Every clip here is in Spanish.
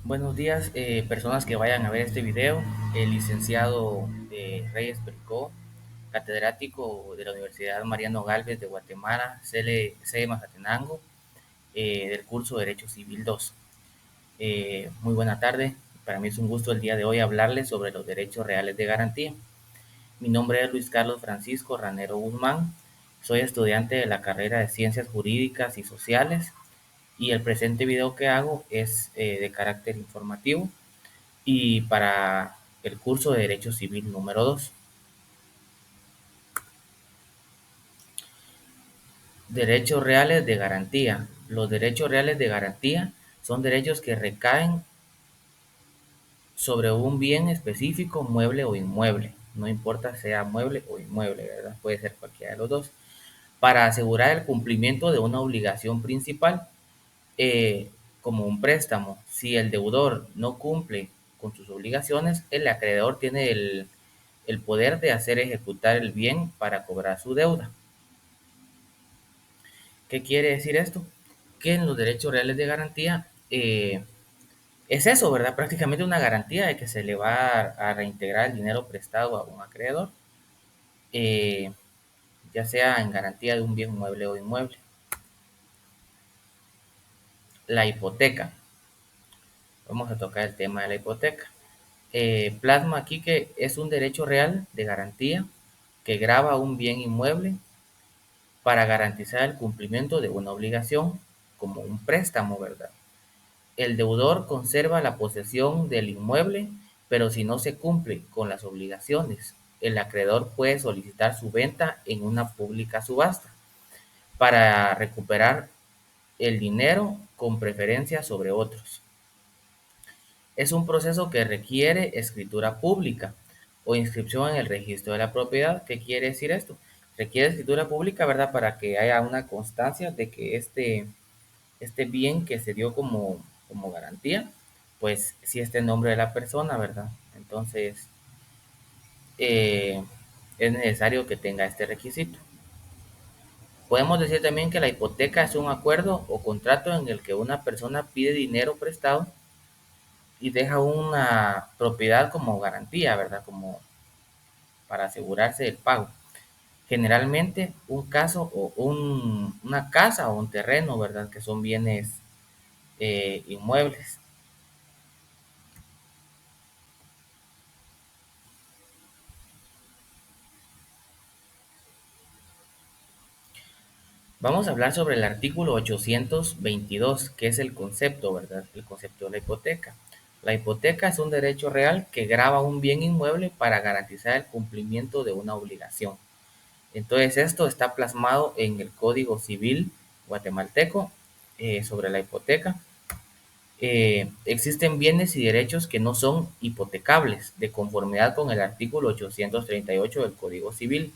Buenos días, personas que vayan a ver este video. El licenciado Reyes Pericó, catedrático de la Universidad Mariano Galvez de Guatemala, sede Mazatenango, del curso Derecho Civil 2. Muy buena tarde. Para mí es un gusto el día de hoy hablarles sobre los derechos reales de garantía. Mi nombre es Luis Carlos Francisco Ranero Guzmán. Soy estudiante de la carrera de Ciencias Jurídicas y Sociales y el presente video que hago es de carácter informativo y para el curso de Derecho Civil número 2. Derechos reales de garantía. Los derechos reales de garantía son derechos que recaen sobre un bien específico, mueble o inmueble. No importa sea mueble o inmueble, ¿verdad? Puede ser cualquiera de los dos. Para asegurar el cumplimiento de una obligación principal, eh, como un préstamo. Si el deudor no cumple con sus obligaciones, el acreedor tiene el poder de hacer ejecutar el bien para cobrar su deuda. ¿Qué quiere decir esto? Que en los derechos reales de garantía es eso, ¿verdad? Prácticamente una garantía de que se le va a reintegrar el dinero prestado a un acreedor, eh, ya sea en garantía de un bien mueble o inmueble. La hipoteca. Vamos a tocar el tema de la hipoteca. Plasma aquí que es un derecho real de garantía que grava un bien inmueble para garantizar el cumplimiento de una obligación como un préstamo, ¿verdad? El deudor conserva la posesión del inmueble, pero si no se cumple con las obligaciones, el acreedor puede solicitar su venta en una pública subasta para recuperar el dinero con preferencia sobre otros. Es un proceso que requiere escritura pública o inscripción en el registro de la propiedad. ¿Qué quiere decir esto? Requiere escritura pública, ¿verdad? Para que haya una constancia de que este bien que se dio como garantía, pues sí está en nombre de la persona, ¿verdad? Entonces, eh, es necesario que tenga este requisito. Podemos decir también que la hipoteca es un acuerdo o contrato en el que una persona pide dinero prestado y deja una propiedad como garantía, ¿verdad? Como para asegurarse del pago. Generalmente un caso o una casa o un terreno, ¿verdad? Que son bienes inmuebles. Vamos a hablar sobre el artículo 822, que es el concepto, ¿verdad? El concepto de la hipoteca. La hipoteca es un derecho real que grava un bien inmueble para garantizar el cumplimiento de una obligación. Entonces esto está plasmado en el Código Civil guatemalteco sobre la hipoteca. Existen bienes y derechos que no son hipotecables, de conformidad con el artículo 838 del Código Civil,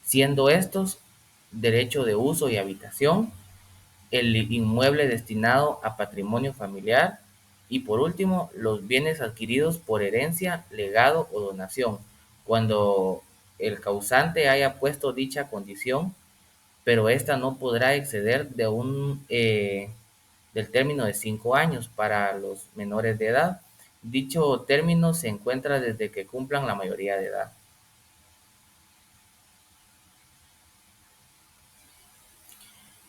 siendo estos derecho de uso y habitación, el inmueble destinado a patrimonio familiar y por último los bienes adquiridos por herencia, legado o donación, cuando el causante haya puesto dicha condición, pero esta no podrá exceder del término de 5 años para los menores de edad. Dicho término se encuentra desde que cumplan la mayoría de edad.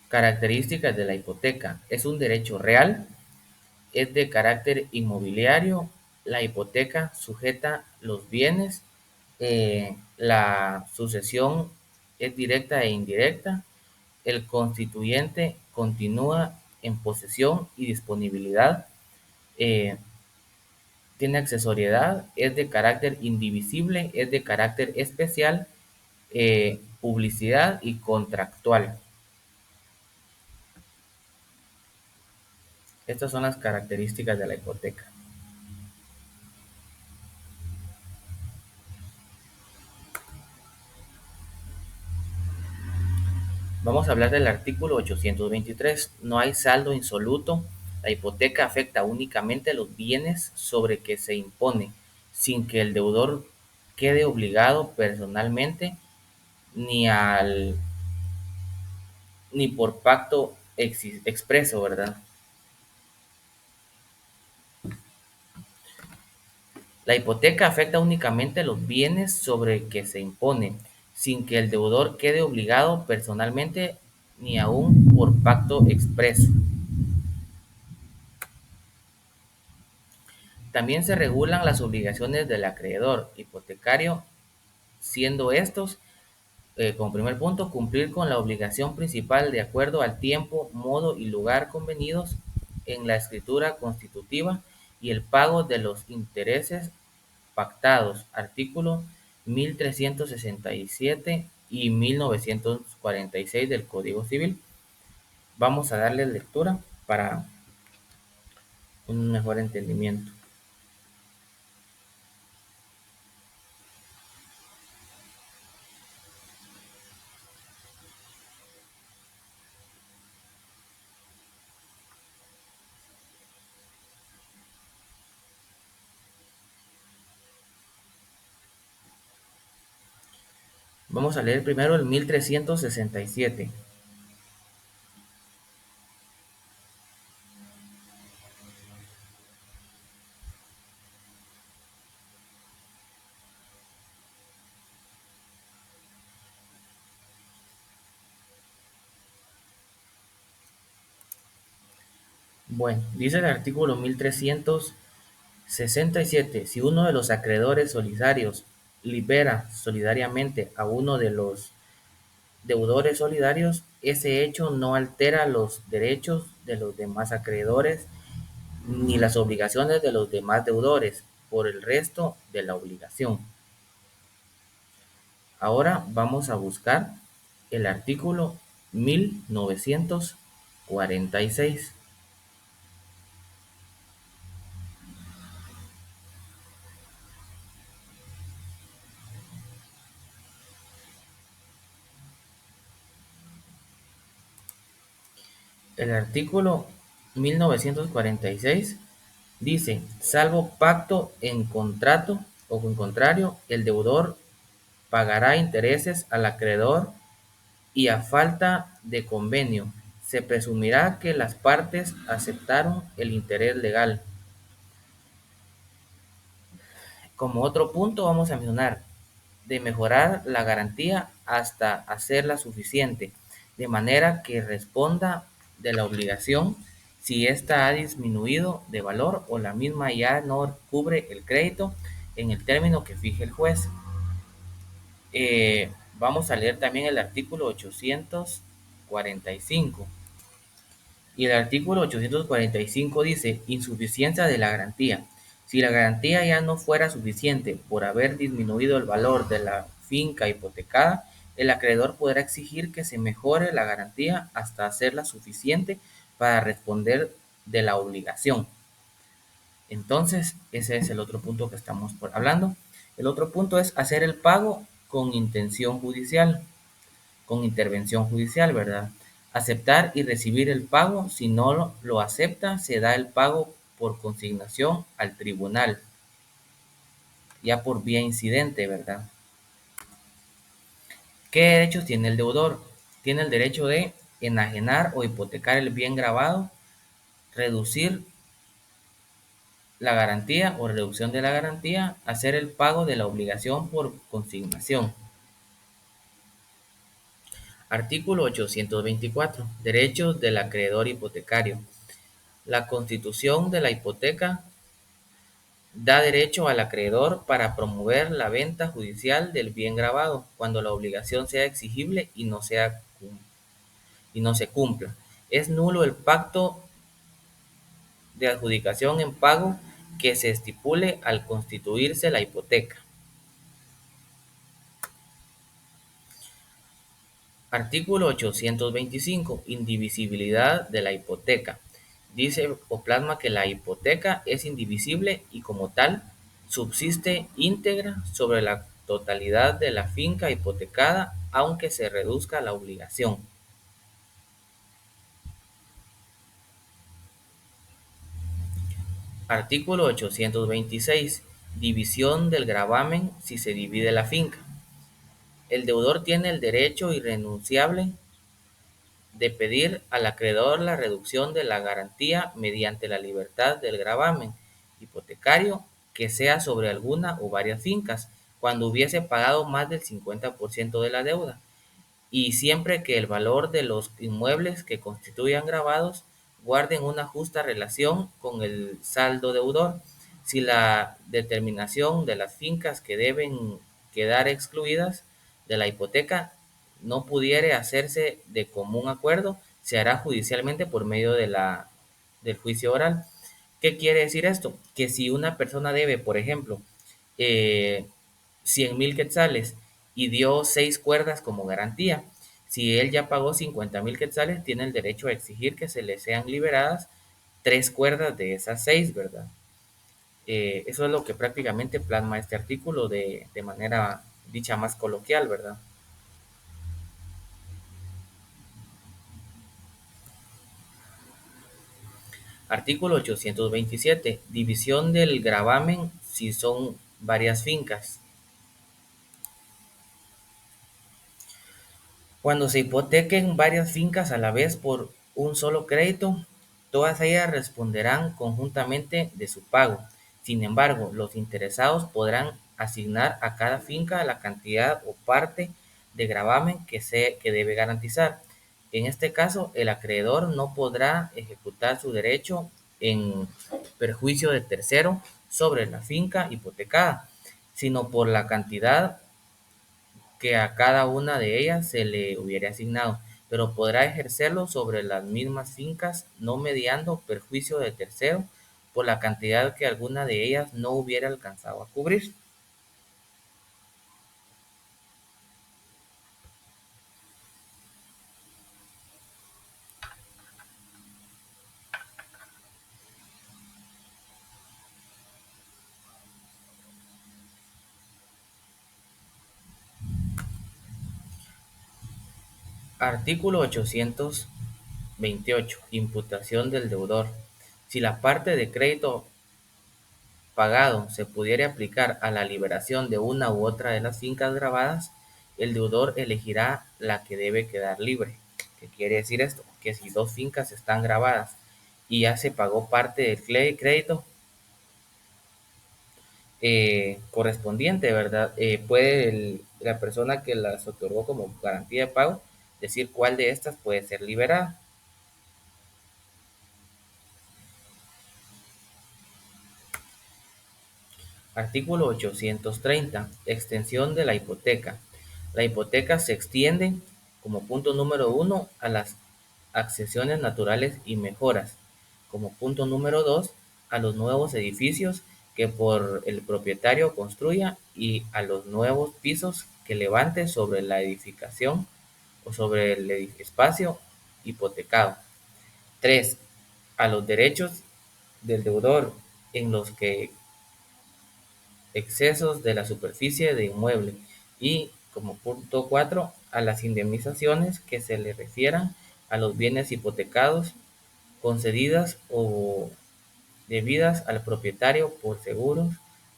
Características de la hipoteca. Es un derecho real, es de carácter inmobiliario, la hipoteca sujeta los bienes, la sucesión es directa e indirecta, el constituyente continúa en posesión y disponibilidad, eh, tiene accesoriedad, es de carácter indivisible, es de carácter especial, publicidad y contractual. Estas son las características de la hipoteca. Vamos a hablar del artículo 823. No hay saldo insoluto. La hipoteca afecta únicamente a los bienes sobre que se impone, sin que el deudor quede obligado personalmente ni al ni por pacto expreso, ¿verdad? La hipoteca afecta únicamente los bienes sobre que se impone, sin que el deudor quede obligado personalmente ni aun por pacto expreso. También se regulan las obligaciones del acreedor hipotecario, siendo estos, como primer punto, cumplir con la obligación principal de acuerdo al tiempo, modo y lugar convenidos en la escritura constitutiva y el pago de los intereses pactados, artículo 1367 y 1946 del Código Civil. Vamos a darle lectura para un mejor entendimiento. Vamos a leer primero el 1367. Bueno, dice el artículo 1367, si uno de los acreedores solidarios libera solidariamente a uno de los deudores solidarios, ese hecho no altera los derechos de los demás acreedores ni las obligaciones de los demás deudores por el resto de la obligación. Ahora vamos a buscar el artículo 1946. El artículo 1946 dice, salvo pacto en contrato o en contrario, el deudor pagará intereses al acreedor y a falta de convenio, se presumirá que las partes aceptaron el interés legal. Como otro punto vamos a mencionar de mejorar la garantía hasta hacerla suficiente, de manera que responda de la obligación si ésta ha disminuido de valor o la misma ya no cubre el crédito en el término que fije el juez. Vamos a leer también el artículo 845. Y el artículo 845 dice, insuficiencia de la garantía. Si la garantía ya no fuera suficiente por haber disminuido el valor de la finca hipotecada, el acreedor podrá exigir que se mejore la garantía hasta hacerla suficiente para responder de la obligación. Entonces, ese es el otro punto que estamos hablando. El otro punto es hacer el pago con intención judicial, con intervención judicial, ¿verdad? Aceptar y recibir el pago. Si no lo acepta, se da el pago por consignación al tribunal, ya por vía incidente, ¿verdad? ¿Qué derechos tiene el deudor? Tiene el derecho de enajenar o hipotecar el bien grabado, reducir la garantía o reducción de la garantía, hacer el pago de la obligación por consignación. Artículo 824. Derechos del acreedor hipotecario. La constitución de la hipoteca da derecho al acreedor para promover la venta judicial del bien grabado cuando la obligación sea exigible y no se cumpla. Es nulo el pacto de adjudicación en pago que se estipule al constituirse la hipoteca. Artículo 825. Indivisibilidad de la hipoteca. Dice o plasma que la hipoteca es indivisible y como tal subsiste íntegra sobre la totalidad de la finca hipotecada aunque se reduzca la obligación. Artículo 826. División del gravamen si se divide la finca. El deudor tiene el derecho irrenunciable de pedir al acreedor la reducción de la garantía mediante la libertad del gravamen hipotecario que sea sobre alguna o varias fincas, cuando hubiese pagado más del 50% de la deuda, y siempre que el valor de los inmuebles que constituyan gravados guarden una justa relación con el saldo deudor. Si la determinación de las fincas que deben quedar excluidas de la hipoteca no pudiere hacerse de común acuerdo, se hará judicialmente por medio del juicio oral. ¿Qué quiere decir esto? Que si una persona debe, por ejemplo, eh, 100,000 quetzales y dio 6 cuerdas como garantía, si él ya pagó 50,000 quetzales, tiene el derecho a exigir que se le sean liberadas 3 cuerdas de esas 6, ¿verdad? Eso es lo que prácticamente plasma este artículo de manera dicha más coloquial, ¿verdad? Artículo 827. División del gravamen si son varias fincas. Cuando se hipotequen varias fincas a la vez por un solo crédito, todas ellas responderán conjuntamente de su pago. Sin embargo, los interesados podrán asignar a cada finca la cantidad o parte de gravamen que debe garantizar. En este caso, el acreedor no podrá ejecutar su derecho en perjuicio de tercero sobre la finca hipotecada, sino por la cantidad que a cada una de ellas se le hubiere asignado, pero podrá ejercerlo sobre las mismas fincas, no mediando perjuicio de tercero por la cantidad que alguna de ellas no hubiera alcanzado a cubrir. Artículo 828. Imputación del deudor. Si la parte de crédito pagado se pudiere aplicar a la liberación de una u otra de las fincas gravadas, el deudor elegirá la que debe quedar libre. ¿Qué quiere decir esto? Que si dos fincas están gravadas y ya se pagó parte del crédito correspondiente, ¿verdad? Puede la persona que las otorgó como garantía de pago decir cuál de estas puede ser liberada. Artículo 830. Extensión de la hipoteca. La hipoteca se extiende, como punto número uno, a las accesiones naturales y mejoras. Como punto número 2, a los nuevos edificios que por el propietario construya y a los nuevos pisos que levante sobre la edificación o sobre el espacio hipotecado. 3, a los derechos del deudor en los que excesos de la superficie de inmueble y, como punto 4, a las indemnizaciones que se le refieran a los bienes hipotecados concedidas o debidas al propietario por seguros,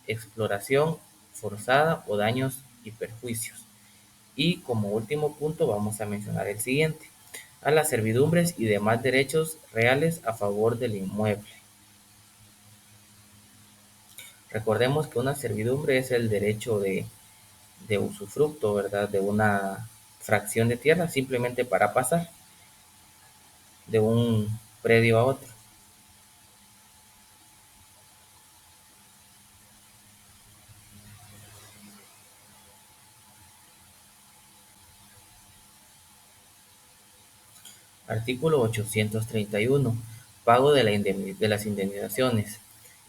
exploración forzada o daños y perjuicios. Y como último punto vamos a mencionar el siguiente: a las servidumbres y demás derechos reales a favor del inmueble. Recordemos que una servidumbre es el derecho de usufructo, ¿verdad? De una fracción de tierra simplemente para pasar de un predio a otro. Artículo 831. Pago de las indemnizaciones.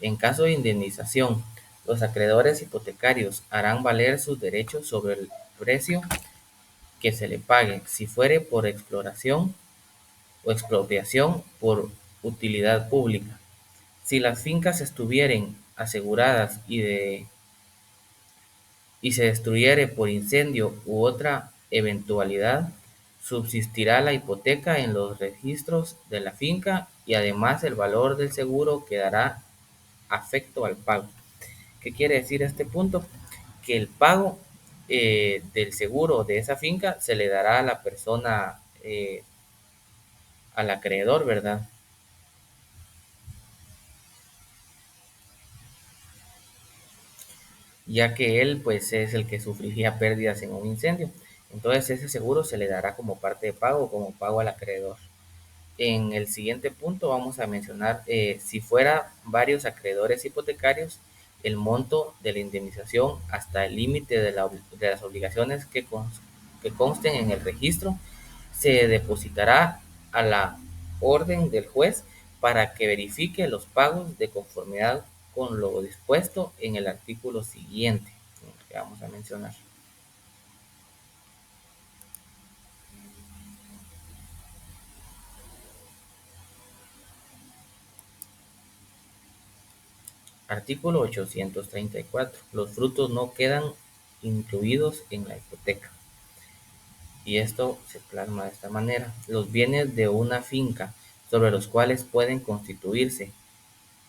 En caso de indemnización, los acreedores hipotecarios harán valer sus derechos sobre el precio que se le pague, si fuere por exploración o expropiación por utilidad pública. Si las fincas estuvieren aseguradas y se destruyere por incendio u otra eventualidad, subsistirá la hipoteca en los registros de la finca y además el valor del seguro quedará afecto al pago. ¿Qué quiere decir este punto? Que el pago del seguro de esa finca se le dará a la persona, al acreedor, ¿verdad? ya que él pues es el que sufriría pérdidas en un incendio. Entonces ese seguro se le dará como parte de pago, como pago al acreedor. En el siguiente punto vamos a mencionar si fuera varios acreedores hipotecarios, el monto de la indemnización hasta el límite de las obligaciones que consten en el registro se depositará a la orden del juez para que verifique los pagos de conformidad con lo dispuesto en el artículo siguiente que vamos a mencionar. Artículo 834. Los frutos no quedan incluidos en la hipoteca. Y esto se plasma de esta manera. Los bienes de una finca sobre los cuales pueden constituirse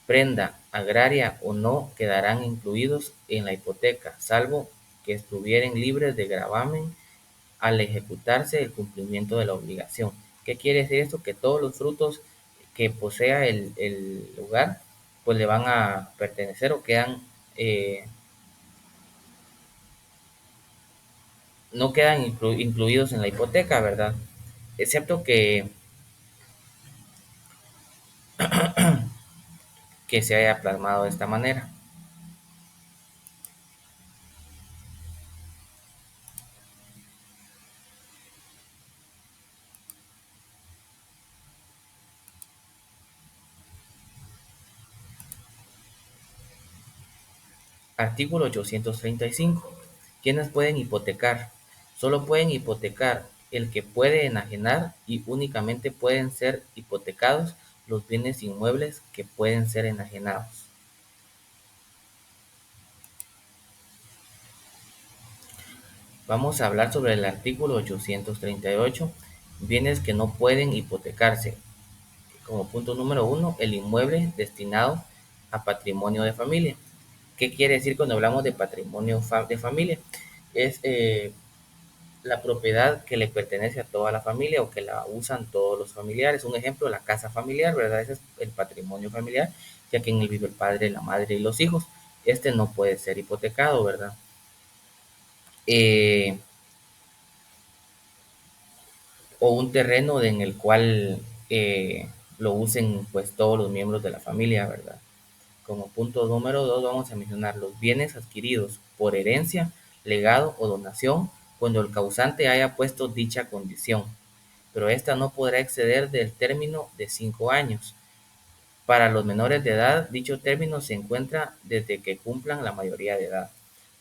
prenda agraria o no quedarán incluidos en la hipoteca, salvo que estuvieren libres de gravamen al ejecutarse el cumplimiento de la obligación. ¿Qué quiere decir esto? Que todos los frutos que posea el lugar, pues le van a pertenecer o quedan, no quedan incluidos en la hipoteca, ¿verdad? Excepto que se haya plasmado de esta manera. Artículo 835. ¿Quiénes pueden hipotecar? Solo pueden hipotecar el que puede enajenar y únicamente pueden ser hipotecados los bienes inmuebles que pueden ser enajenados. Vamos a hablar sobre el artículo 838, bienes que no pueden hipotecarse. Como punto número uno, el inmueble destinado a patrimonio de familia. ¿Qué quiere decir cuando hablamos de patrimonio de familia? Es la propiedad que le pertenece a toda la familia o que la usan todos los familiares. Un ejemplo, la casa familiar, ¿verdad? Ese es el patrimonio familiar, ya que en él vive el padre, la madre y los hijos. Este no puede ser hipotecado, ¿verdad? Eh, o un terreno en el cual lo usen pues todos los miembros de la familia, ¿verdad? Como punto número dos vamos a mencionar los bienes adquiridos por herencia, legado o donación cuando el causante haya puesto dicha condición, pero esta no podrá exceder del término de 5 años. Para los menores de edad, dicho término se encuentra desde que cumplan la mayoría de edad.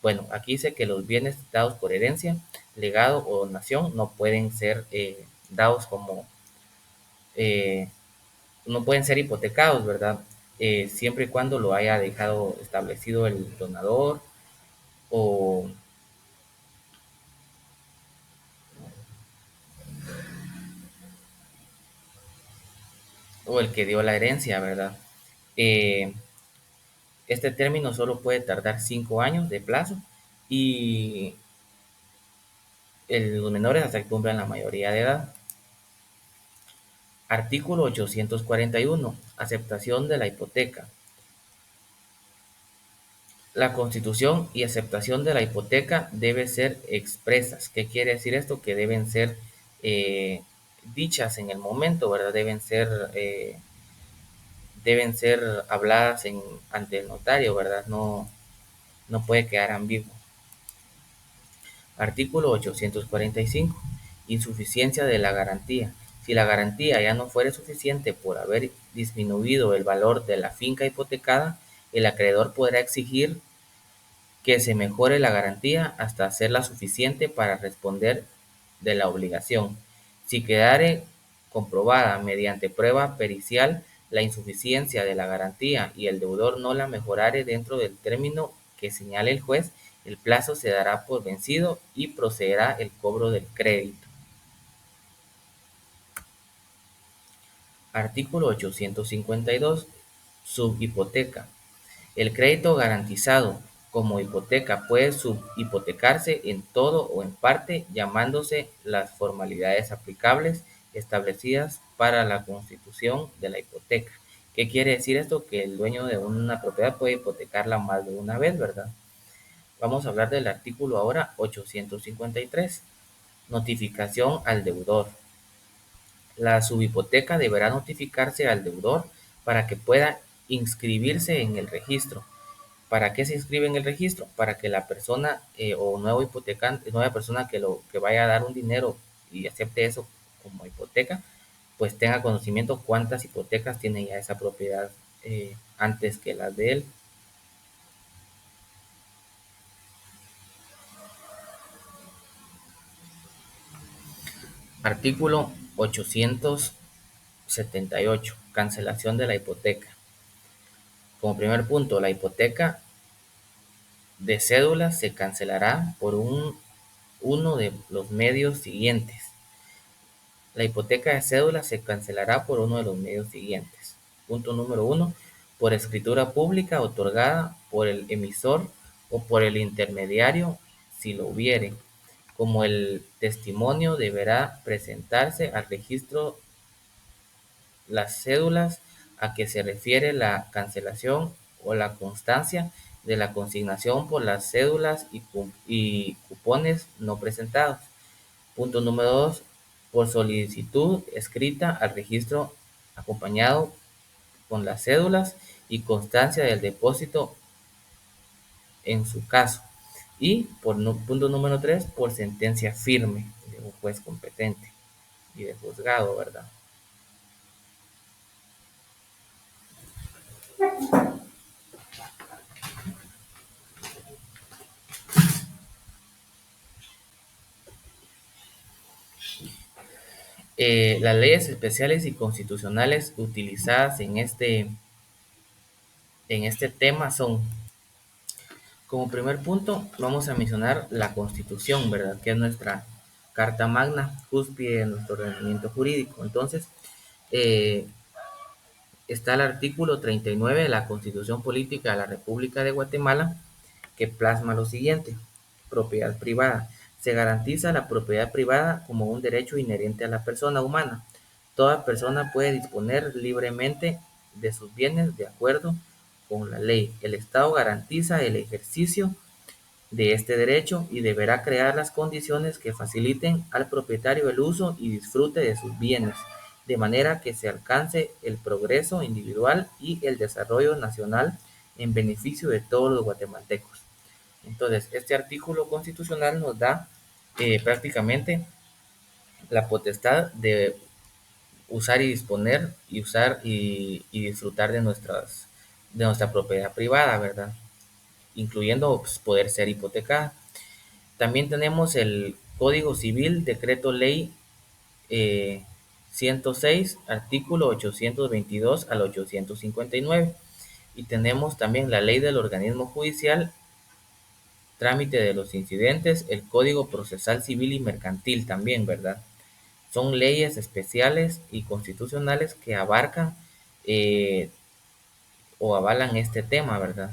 Bueno, aquí dice que los bienes dados por herencia, legado o donación no pueden ser dados como, eh, no pueden ser hipotecados, ¿verdad? Siempre y cuando lo haya dejado establecido el donador o, o el que dio la herencia, ¿verdad? Eh, este término solo puede tardar 5 años de plazo y los menores hasta que cumplan la mayoría de edad. Artículo 841. Aceptación de la hipoteca. La constitución y aceptación de la hipoteca deben ser expresas. ¿Qué quiere decir esto? Que deben ser eh, dichas en el momento, ¿verdad? Deben ser habladas ante el notario, ¿verdad? No, no puede quedar ambiguo. Artículo 845. Insuficiencia de la garantía. Si la garantía ya no fuere suficiente por haber disminuido el valor de la finca hipotecada, el acreedor podrá exigir que se mejore la garantía hasta hacerla suficiente para responder de la obligación. Si quedare comprobada mediante prueba pericial la insuficiencia de la garantía y el deudor no la mejorare dentro del término que señale el juez, el plazo se dará por vencido y procederá el cobro del crédito. Artículo 852. Subhipoteca. El crédito garantizado como hipoteca puede subhipotecarse en todo o en parte, llamándose las formalidades aplicables establecidas para la constitución de la hipoteca. ¿Qué quiere decir esto? Que el dueño de una propiedad puede hipotecarla más de una vez, ¿verdad? Vamos a hablar del artículo ahora 853. Notificación al deudor. La subhipoteca deberá notificarse al deudor para que pueda inscribirse en el registro. ¿Para qué se inscribe en el registro? Para que la persona o nuevo hipotecante, nueva persona que vaya a dar un dinero y acepte eso como hipoteca, pues tenga conocimiento cuántas hipotecas tiene ya esa propiedad antes que las de él. Artículo 878. Cancelación de la hipoteca. Como primer punto, la hipoteca de cédula se cancelará por uno de los medios siguientes. La hipoteca de cédula se cancelará por uno de los medios siguientes. Punto número uno, por escritura pública otorgada por el emisor o por el intermediario, si lo hubiere, como el testimonio deberá presentarse al registro las cédulas a que se refiere la cancelación o la constancia de la consignación por las cédulas y cupones no presentados. Punto número 2. Por solicitud escrita al registro acompañado con las cédulas y constancia del depósito en su caso. Y punto número 3. Por sentencia firme de un juez competente y de juzgado, ¿verdad? Las leyes especiales y constitucionales utilizadas en este tema son, como primer punto, vamos a mencionar la Constitución, ¿verdad? Que es nuestra carta magna, cúspide de nuestro ordenamiento jurídico. Entonces, eh, está el artículo 39 de la Constitución Política de la República de Guatemala, que plasma lo siguiente: propiedad privada. Se garantiza la propiedad privada como un derecho inherente a la persona humana. Toda persona puede disponer libremente de sus bienes de acuerdo con la ley. El Estado garantiza el ejercicio de este derecho y deberá crear las condiciones que faciliten al propietario el uso y disfrute de sus bienes, de manera que se alcance el progreso individual y el desarrollo nacional en beneficio de todos los guatemaltecos. Entonces, este artículo constitucional nos da prácticamente la potestad de usar y disponer y usar y disfrutar de nuestra propiedad privada, ¿verdad? Incluyendo pues, poder ser hipotecada. También tenemos el Código Civil, Decreto Ley 106, artículo 822 al 859. Y tenemos también la Ley del Organismo Judicial, Trámite de los Incidentes, el Código Procesal Civil y Mercantil también, ¿verdad? Son leyes especiales y constitucionales que abarcan eh, o avalan este tema, ¿verdad?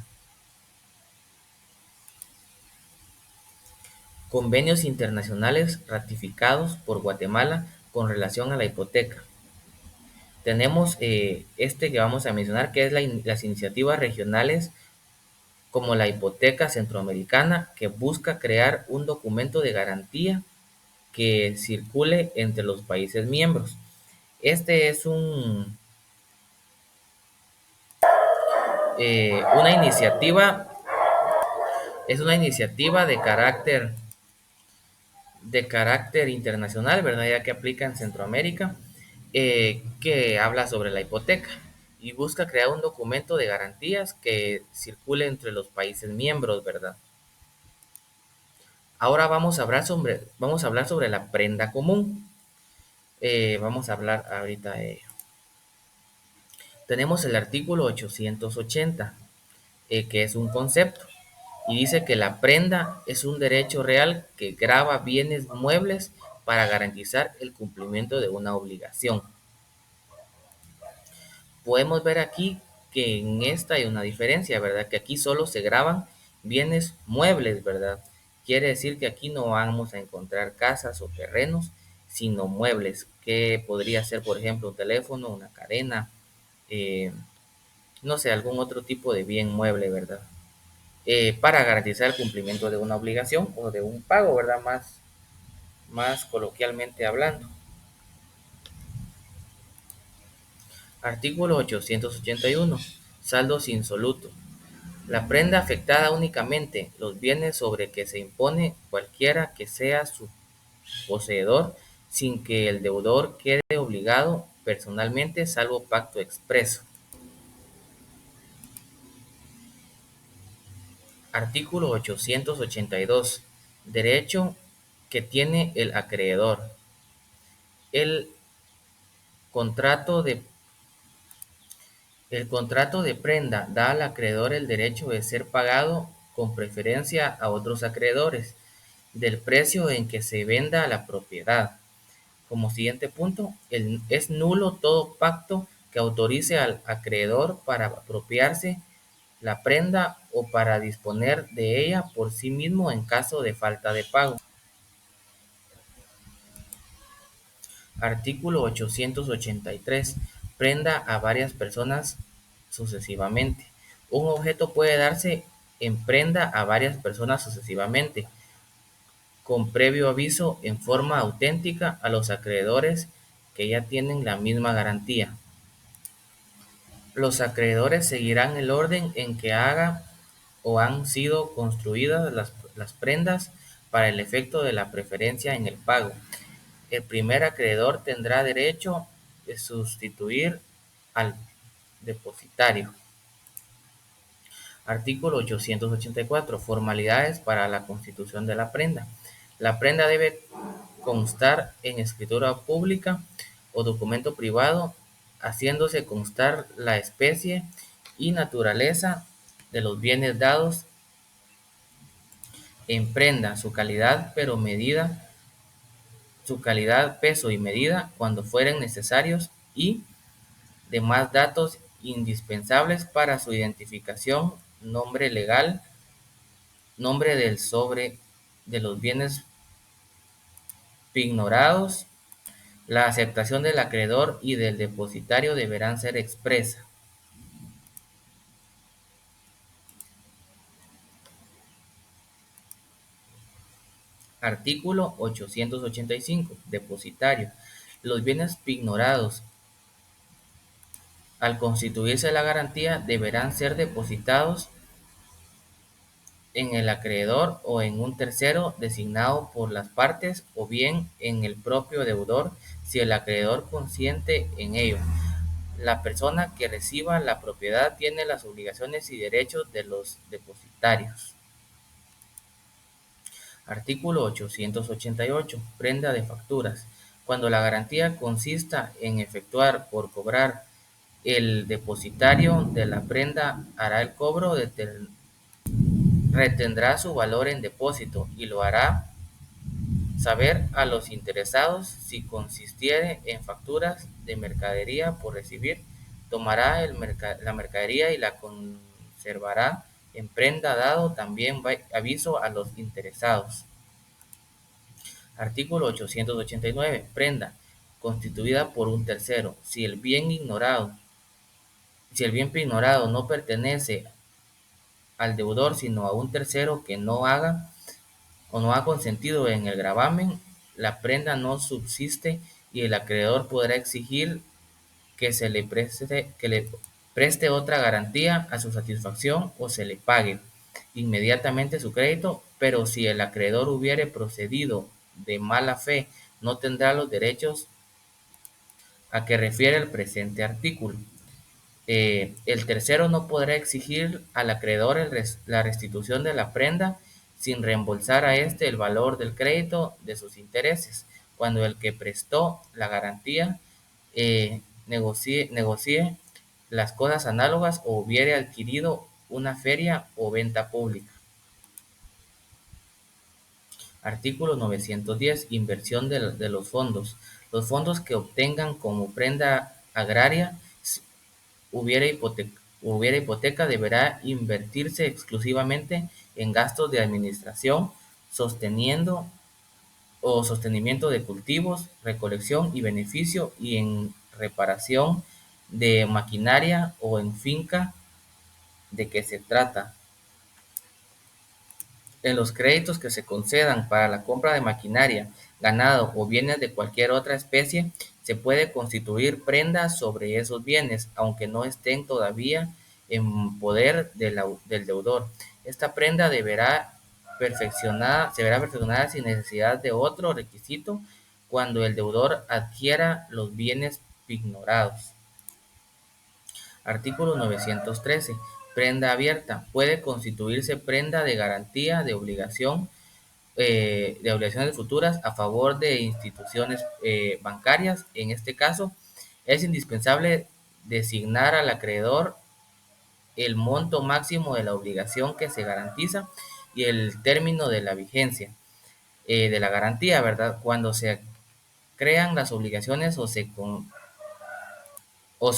Convenios internacionales ratificados por Guatemala con relación a la hipoteca. Tenemos este que vamos a mencionar, que es las iniciativas regionales como la hipoteca centroamericana, que busca crear un documento de garantía que circule entre los países miembros. Este una iniciativa, es una iniciativa de carácter internacional, ¿verdad? Ya que aplica en Centroamérica, que habla sobre la hipoteca y busca crear un documento de garantías que circule entre los países miembros, ¿verdad? Ahora vamos a hablar sobre la prenda común. Vamos a hablar ahorita de ello. Tenemos el artículo 880, que es un concepto, y dice que la prenda es un derecho real que grava bienes muebles para garantizar el cumplimiento de una obligación. Podemos ver aquí que en esta hay una diferencia, ¿verdad? Que aquí solo se graban bienes muebles, ¿verdad? Quiere decir que aquí no vamos a encontrar casas o terrenos, sino muebles, que podría ser, por ejemplo, un teléfono, una cadena, no sé, algún otro tipo de bien mueble, ¿verdad? para garantizar el cumplimiento de una obligación o de un pago, ¿verdad? Más coloquialmente hablando. Artículo 881. Saldos insolutos. La prenda afectada únicamente los bienes sobre que se impone cualquiera que sea su poseedor, sin que el deudor quede obligado personalmente, salvo pacto expreso. Artículo 882. Derecho que tiene el acreedor. El contrato de, el contrato de prenda da al acreedor el derecho de ser pagado con preferencia a otros acreedores del precio en que se venda la propiedad. Como siguiente punto, es nulo todo pacto que autorice al acreedor para apropiarse la prenda o para disponer de ella por sí mismo en caso de falta de pago. Artículo 883. Prenda a varias personas sucesivamente. Un objeto puede darse en prenda a varias personas sucesivamente, con previo aviso en forma auténtica a los acreedores que ya tienen la misma garantía. Los acreedores seguirán el orden en que haga o han sido construidas las prendas para el efecto de la preferencia en el pago. El primer acreedor tendrá derecho de sustituir al depositario. Artículo 884. Formalidades para la constitución de la prenda. La prenda debe constar en escritura pública o documento privado, haciéndose constar la especie y naturaleza de los bienes dados en prenda, su calidad, peso y medida cuando fueren necesarios y demás datos indispensables para su identificación, nombre legal, nombre del sobre de los bienes pignorados. La aceptación del acreedor y del depositario deberán ser expresa. Artículo 885. Depositario. Los bienes pignorados, al constituirse la garantía, deberán ser depositados en el acreedor o en un tercero designado por las partes, o bien en el propio deudor si el acreedor consiente en ello. La persona que reciba la propiedad tiene las obligaciones y derechos de los depositarios. Artículo 888. Prenda de facturas. Cuando la garantía consista en efectuar por cobrar, el depositario de la prenda hará el cobro, retendrá su valor en depósito y lo hará saber a los interesados. Si consistiere en facturas de mercadería por recibir, tomará la mercadería y la conservará en prenda, dado también aviso a los interesados. Artículo 889. Prenda constituida por un tercero. Si el bien ignorado no pertenece al deudor sino a un tercero que no haga o no ha consentido en el gravamen, la prenda no subsiste y el acreedor podrá exigir que le preste otra garantía a su satisfacción o se le pague inmediatamente su crédito, pero si el acreedor hubiere procedido de mala fe, no tendrá los derechos a que refiere el presente artículo. El tercero no podrá exigir al acreedor la restitución de la prenda sin reembolsar a éste el valor del crédito de sus intereses, cuando el que prestó la garantía negocie las cosas análogas o hubiere adquirido una feria o venta pública. Artículo 910. Inversión de los fondos. Los fondos que obtengan como prenda agraria, hubiera hipoteca, deberá invertirse exclusivamente en gastos de administración, sostenimiento de cultivos, recolección y beneficio, y en reparación de maquinaria o en finca de que se trata. En los créditos que se concedan para la compra de maquinaria, ganado o bienes de cualquier otra especie, se puede constituir prenda sobre esos bienes, aunque no estén todavía en poder del deudor. Esta prenda se verá perfeccionada sin necesidad de otro requisito cuando el deudor adquiera los bienes pignorados. Artículo 913. Prenda abierta. Puede constituirse prenda de garantía de obligaciones futuras a favor de instituciones bancarias. En este caso, es indispensable designar al acreedor el monto máximo de la obligación que se garantiza y el término de la vigencia de la garantía, ¿verdad? Cuando se crean las obligaciones o se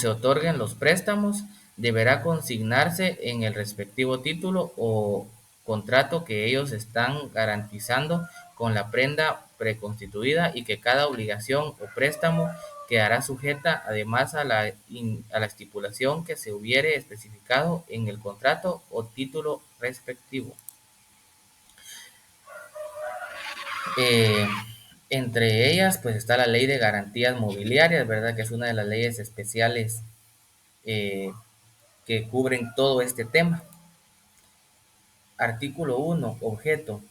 otorguen los préstamos, deberá consignarse en el respectivo título o contrato que ellos están garantizando con la prenda preconstituida y que cada obligación o préstamo quedará sujeta además a la estipulación que se hubiere especificado en el contrato o título respectivo. Eh, Entre ellas, pues está la ley de garantías mobiliarias, ¿verdad? Que es una de las leyes especiales eh, que cubren todo este tema. Artículo 1. Objeto.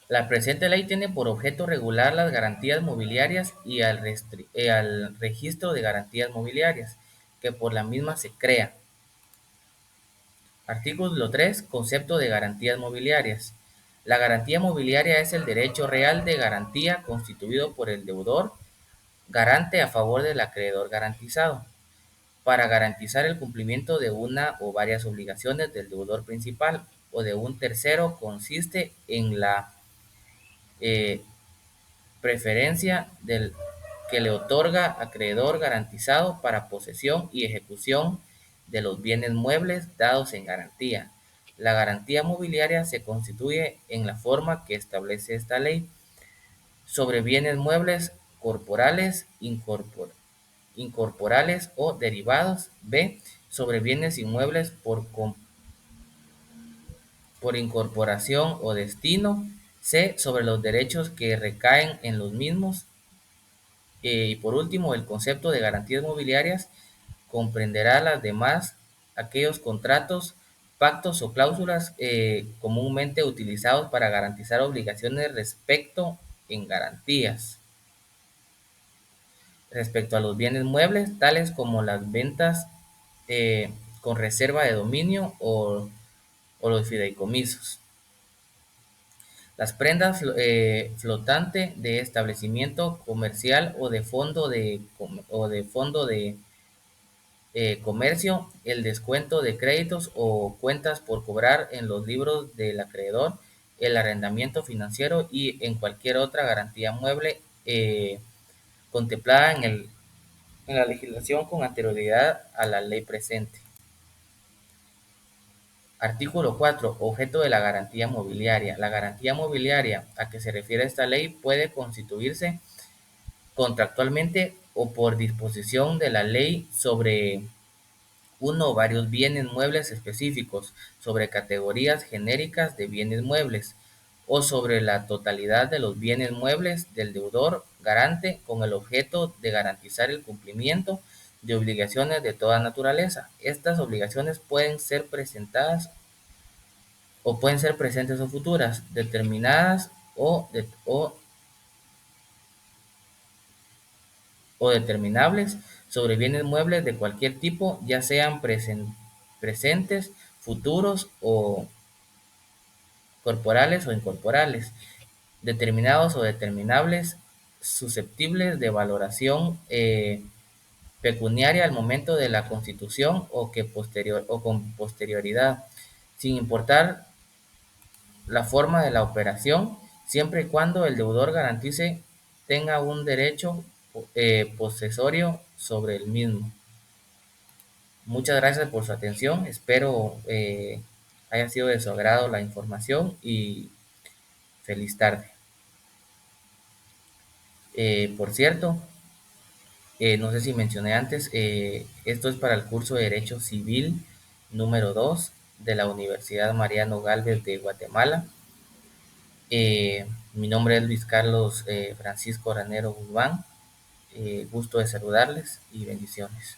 La presente ley tiene por objeto regular las garantías mobiliarias y al registro de garantías mobiliarias, que por la misma se crea. Artículo 3. Concepto de garantías mobiliarias. La garantía mobiliaria es el derecho real de garantía constituido por el deudor garante a favor del acreedor garantizado, para garantizar el cumplimiento de una o varias obligaciones del deudor principal o de un tercero. Consiste en la eh, preferencia del que le otorga acreedor garantizado para posesión y ejecución de los bienes muebles dados en garantía. La garantía mobiliaria se constituye en la forma que establece esta ley sobre bienes muebles corporales, incorporales o derivados. B. Sobre bienes inmuebles por incorporación o destino. C. Sobre los derechos que recaen en los mismos. Y por último, el concepto de garantías mobiliarias comprenderá las demás aquellos contratos, pactos o cláusulas comúnmente utilizados para garantizar obligaciones respecto a los bienes muebles, tales como las ventas con reserva de dominio o los fideicomisos. Las prendas flotante de establecimiento comercial o de fondo de comercio, el descuento de créditos o cuentas por cobrar en los libros del acreedor, el arrendamiento financiero y en cualquier otra garantía mueble contemplada en la legislación con anterioridad a la ley presente. Artículo 4. Objeto de la garantía mobiliaria. La garantía mobiliaria a que se refiere esta ley puede constituirse contractualmente o por disposición de la ley sobre uno o varios bienes muebles específicos, sobre categorías genéricas de bienes muebles, o sobre la totalidad de los bienes muebles del deudor garante con el objeto de garantizar el cumplimiento de obligaciones de toda naturaleza. Estas obligaciones pueden ser presentes o futuras, determinadas o determinables sobre bienes muebles de cualquier tipo, ya sean presentes, futuros o corporales o incorporales, determinados o determinables, susceptibles de valoración pecuniaria al momento de la constitución o con posterioridad, sin importar la forma de la operación, siempre y cuando el deudor garantice tenga un derecho posesorio sobre el mismo. Muchas gracias por su atención. Espero haya sido de su agrado la información y feliz tarde. Por cierto, no sé si mencioné antes, esto es para el curso de Derecho Civil número 2 de la Universidad Mariano Galvez de Guatemala. Mi nombre es Luis Carlos Francisco Ranero Guzmán. Gusto de saludarles y bendiciones.